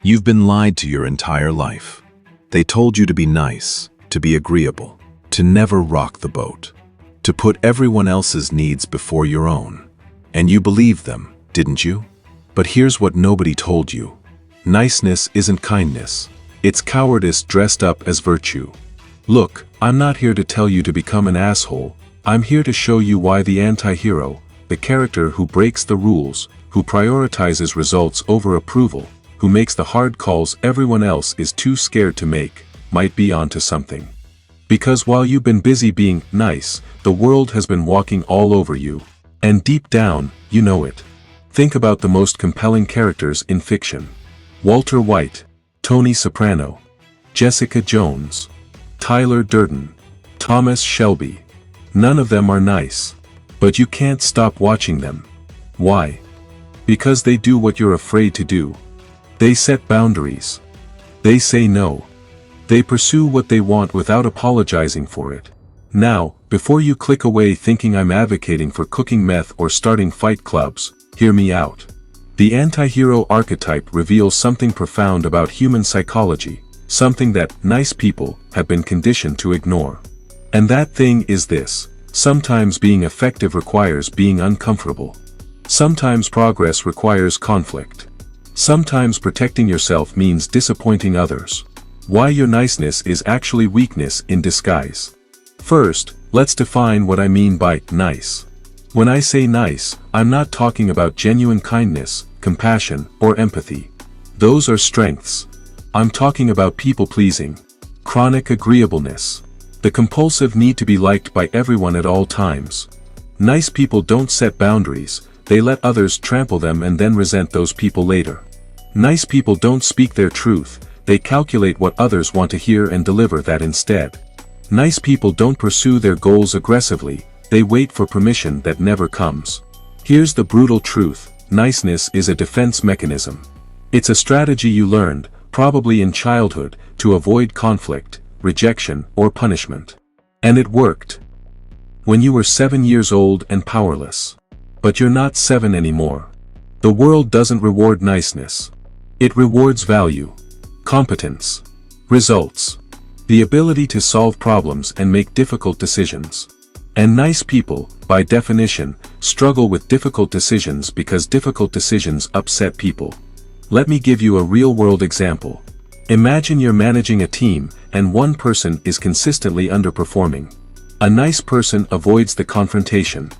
You've been lied to your entire life. They told you to be nice, to be agreeable, to never rock the boat, to put everyone else's needs before your own. And you believed them, didn't you? But here's what nobody told you. Niceness isn't kindness. It's cowardice dressed up as virtue. Look, I'm not here to tell you to become an asshole. I'm here to show you why the anti-hero, the character who breaks the rules, who prioritizes results over approval, who makes the hard calls everyone else is too scared to make, might be onto something. Because while you've been busy being nice, the world has been walking all over you. And deep down, you know it. Think about the most compelling characters in fiction. Walter White, Tony Soprano, Jessica Jones, Tyler Durden, Thomas Shelby. None of them are nice. But you can't stop watching them. Why? Because they do what you're afraid to do. They set boundaries. They say no. They pursue what they want without apologizing for it. Now, before you click away thinking I'm advocating for cooking meth or starting fight clubs, hear me out. The anti-hero archetype reveals something profound about human psychology, something that nice people have been conditioned to ignore. And that thing is this: sometimes being effective requires being uncomfortable. Sometimes progress requires conflict. Sometimes protecting yourself means disappointing others. Why your niceness is actually weakness in disguise. First, let's define what I mean by nice. When I say nice, I'm not talking about genuine kindness, compassion, or empathy. Those are strengths. I'm talking about people-pleasing, chronic agreeableness, the compulsive need to be liked by everyone at all times. Nice people don't set boundaries, they let others trample them and then resent those people later. Nice people don't speak their truth, they calculate what others want to hear and deliver that instead. Nice people don't pursue their goals aggressively, they wait for permission that never comes. Here's the brutal truth: niceness is a defense mechanism. It's a strategy you learned, probably in childhood, to avoid conflict, rejection, or punishment. And it worked. When you were 7 years old and powerless. But you're not 7 anymore. The world doesn't reward niceness. It rewards value, competence, results, the ability to solve problems and make difficult decisions. And nice people, by definition, struggle with difficult decisions because difficult decisions upset people. Let me give you a real-world example. Imagine you're managing a team, and one person is consistently underperforming. A nice person avoids the confrontation.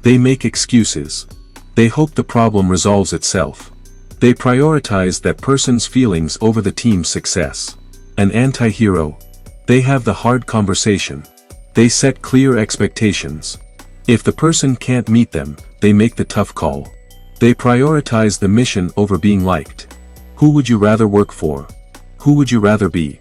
They make excuses. They hope the problem resolves itself. They prioritize that person's feelings over the team's success. An anti-hero. They have the hard conversation. They set clear expectations. If the person can't meet them, they make the tough call. They prioritize the mission over being liked. Who would you rather work for? Who would you rather be?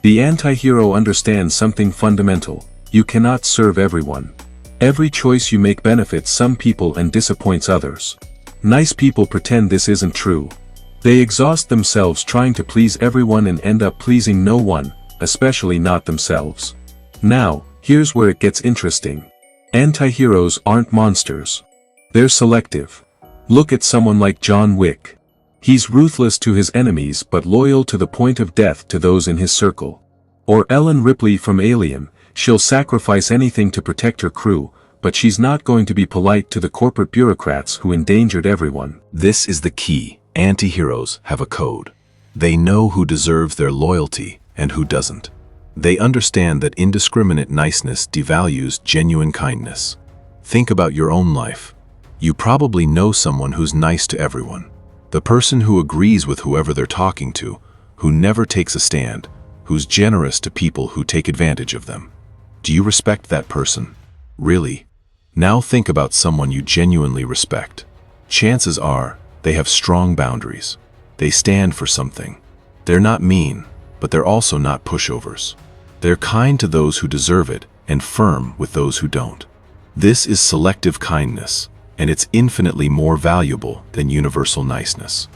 The anti-hero understands something fundamental: you cannot serve everyone. Every choice you make benefits some people and disappoints others. Nice people pretend this isn't true. They exhaust themselves trying to please everyone and end up pleasing no one, especially not themselves. Now, here's where it gets interesting. Anti-heroes aren't monsters. They're selective. Look at someone like John Wick. He's ruthless to his enemies but loyal to the point of death to those in his circle. Or Ellen Ripley from Alien, she'll sacrifice anything to protect her crew, but she's not going to be polite to the corporate bureaucrats who endangered everyone. This is the key. Anti-heroes have a code. They know who deserves their loyalty and who doesn't. They understand that indiscriminate niceness devalues genuine kindness. Think about your own life. You probably know someone who's nice to everyone. The person who agrees with whoever they're talking to, who never takes a stand, who's generous to people who take advantage of them. Do you respect that person? Really? Now think about someone you genuinely respect. Chances are, they have strong boundaries. They stand for something. They're not mean, but they're also not pushovers. They're kind to those who deserve it and firm with those who don't. This is selective kindness, and it's infinitely more valuable than universal niceness.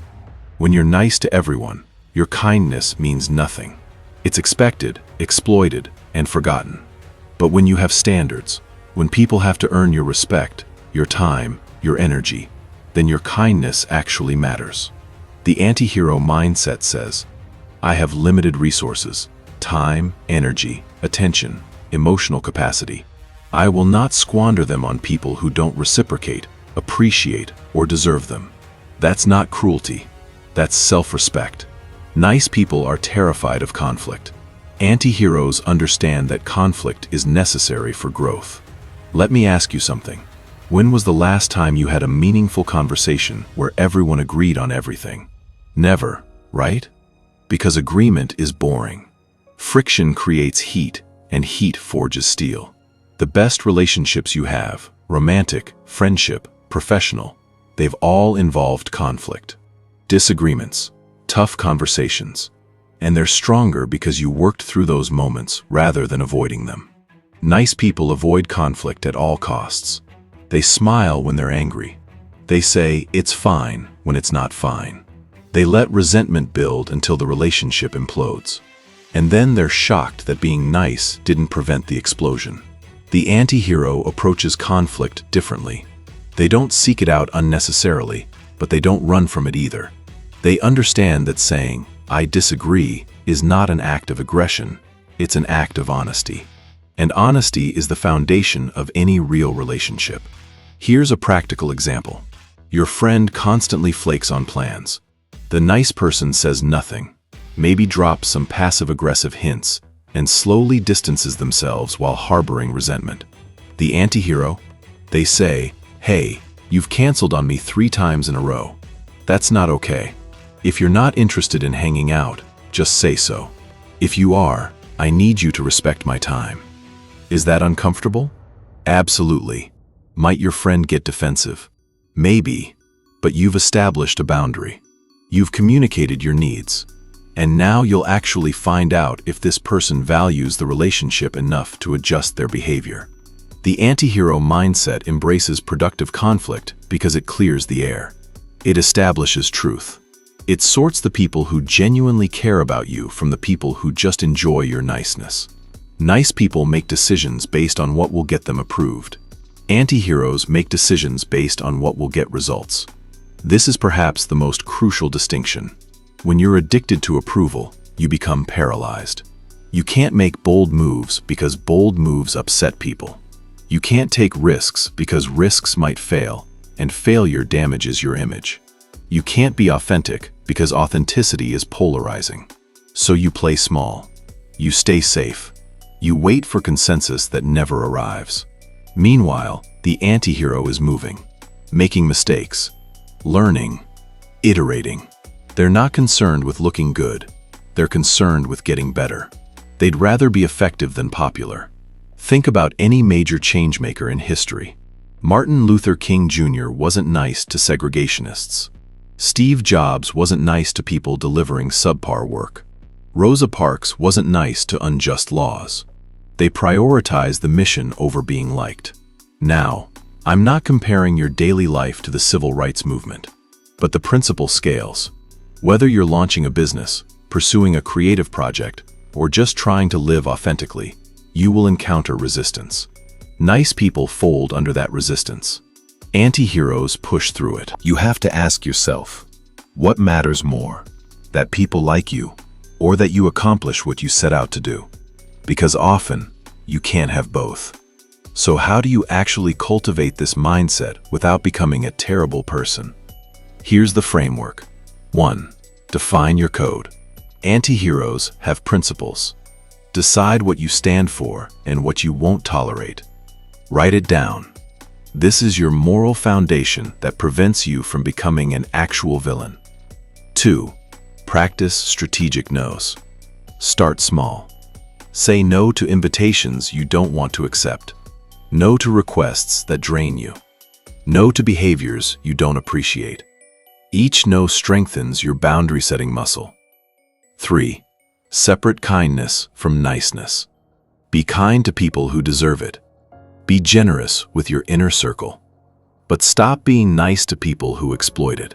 When you're nice to everyone, your kindness means nothing. It's expected, exploited, and forgotten. But when you have standards, when people have to earn your respect, your time, your energy, then your kindness actually matters. The anti-hero mindset says, I have limited resources, time, energy, attention, emotional capacity. I will not squander them on people who don't reciprocate, appreciate, or deserve them. That's not cruelty. That's self-respect. Nice people are terrified of conflict. Anti-heroes understand that conflict is necessary for growth. Let me ask you something. When was the last time you had a meaningful conversation where everyone agreed on everything? Never, right? Because agreement is boring. Friction creates heat, and heat forges steel. The best relationships you have, romantic, friendship, professional, they've all involved conflict. Disagreements, tough conversations. And they're stronger because you worked through those moments rather than avoiding them. Nice people avoid conflict at all costs. They smile when they're angry. They say, it's fine when it's not fine. They let resentment build until the relationship implodes. And then they're shocked that being nice didn't prevent the explosion. The anti-hero approaches conflict differently. They don't seek it out unnecessarily, but they don't run from it either. They understand that saying, I disagree, is not an act of aggression, it's an act of honesty. And honesty is the foundation of any real relationship. Here's a practical example. Your friend constantly flakes on plans. The nice person says nothing, maybe drops some passive-aggressive hints, and slowly distances themselves while harboring resentment. The anti-hero? They say, hey, you've canceled on me 3 times in a row. That's not okay. If you're not interested in hanging out, just say so. If you are, I need you to respect my time. Is that uncomfortable? Absolutely. Might your friend get defensive? Maybe, but you've established a boundary. You've communicated your needs. And now you'll actually find out if this person values the relationship enough to adjust their behavior. The anti-hero mindset embraces productive conflict because it clears the air. It establishes truth. It sorts the people who genuinely care about you from the people who just enjoy your niceness. Nice people make decisions based on what will get them approved. Anti-heroes make decisions based on what will get results. This is perhaps the most crucial distinction. When you're addicted to approval, you become paralyzed. You can't make bold moves because bold moves upset people. You can't take risks because risks might fail, and failure damages your image. You can't be authentic because authenticity is polarizing. So you play small. You stay safe. You wait for consensus that never arrives. Meanwhile, the anti-hero is moving, making mistakes, learning, iterating. They're not concerned with looking good. They're concerned with getting better. They'd rather be effective than popular. Think about any major changemaker in history. Martin Luther King Jr. wasn't nice to segregationists. Steve Jobs wasn't nice to people delivering subpar work. Rosa Parks wasn't nice to unjust laws. They prioritized the mission over being liked. Now, I'm not comparing your daily life to the civil rights movement, but the principle scales. Whether you're launching a business, pursuing a creative project, or just trying to live authentically, you will encounter resistance. Nice people fold under that resistance. Anti-heroes push through it. You have to ask yourself, what matters more? That people like you, or that you accomplish what you set out to do? Because often, you can't have both. So how do you actually cultivate this mindset without becoming a terrible person? Here's the framework. 1. Define your code. Anti-heroes have principles. Decide what you stand for and what you won't tolerate. Write it down. This is your moral foundation that prevents you from becoming an actual villain. 2. Practice strategic no's. Start small. Say no to invitations you don't want to accept. No to requests that drain you. No to behaviors you don't appreciate. Each no strengthens your boundary-setting muscle. 3. Separate kindness from niceness. Be kind to people who deserve it. Be generous with your inner circle. But stop being nice to people who exploit it.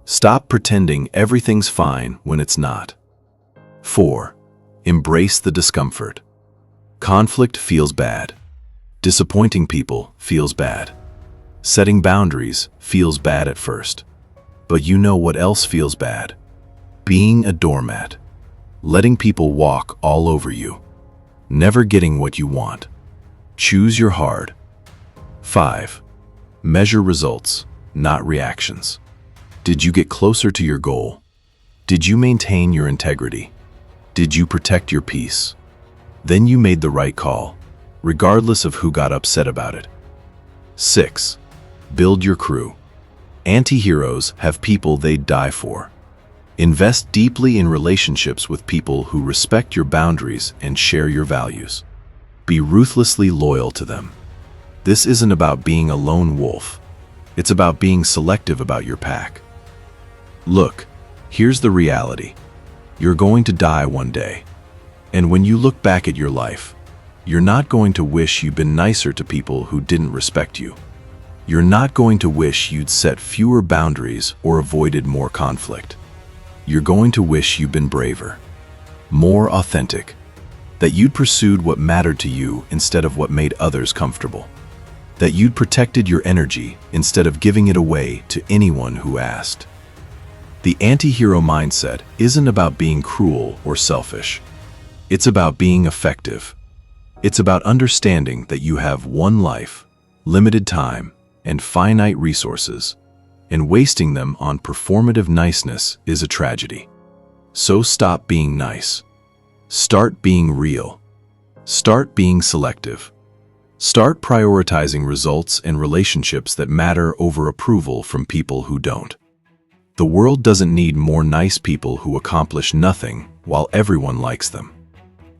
Stop pretending everything's fine when it's not. 4. Embrace the discomfort. Conflict feels bad. Disappointing people feels bad. Setting boundaries feels bad at first. But you know what else feels bad? Being a doormat. Letting people walk all over you. Never getting what you want. Choose your hard. 5. Measure results, not reactions. Did you get closer to your goal? Did you maintain your integrity? Did you protect your peace? Then you made the right call, regardless of who got upset about it. 6. Build your crew. Anti-heroes have people they'd die for. Invest deeply in relationships with people who respect your boundaries and share your values. Be ruthlessly loyal to them. This isn't about being a lone wolf. It's about being selective about your pack. Look, here's the reality. You're going to die one day. And when you look back at your life, you're not going to wish you'd been nicer to people who didn't respect you. You're not going to wish you'd set fewer boundaries or avoided more conflict. You're going to wish you'd been braver, more authentic, that you'd pursued what mattered to you instead of what made others comfortable, that you'd protected your energy instead of giving it away to anyone who asked. The anti-hero mindset isn't about being cruel or selfish. It's about being effective. It's about understanding that you have one life, limited time, and finite resources, and wasting them on performative niceness is a tragedy. So stop being nice. Start being real. Start being selective. Start prioritizing results and relationships that matter over approval from people who don't. The world doesn't need more nice people who accomplish nothing while everyone likes them.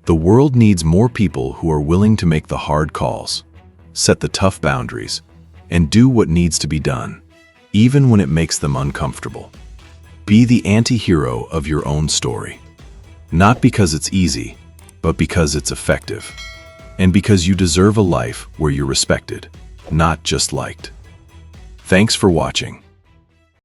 The world needs more people who are willing to make the hard calls, set the tough boundaries, and do what needs to be done, even when it makes them uncomfortable. Be the anti-hero of your own story. Not because it's easy, but because it's effective. And because you deserve a life where you're respected, not just liked. Thanks for watching.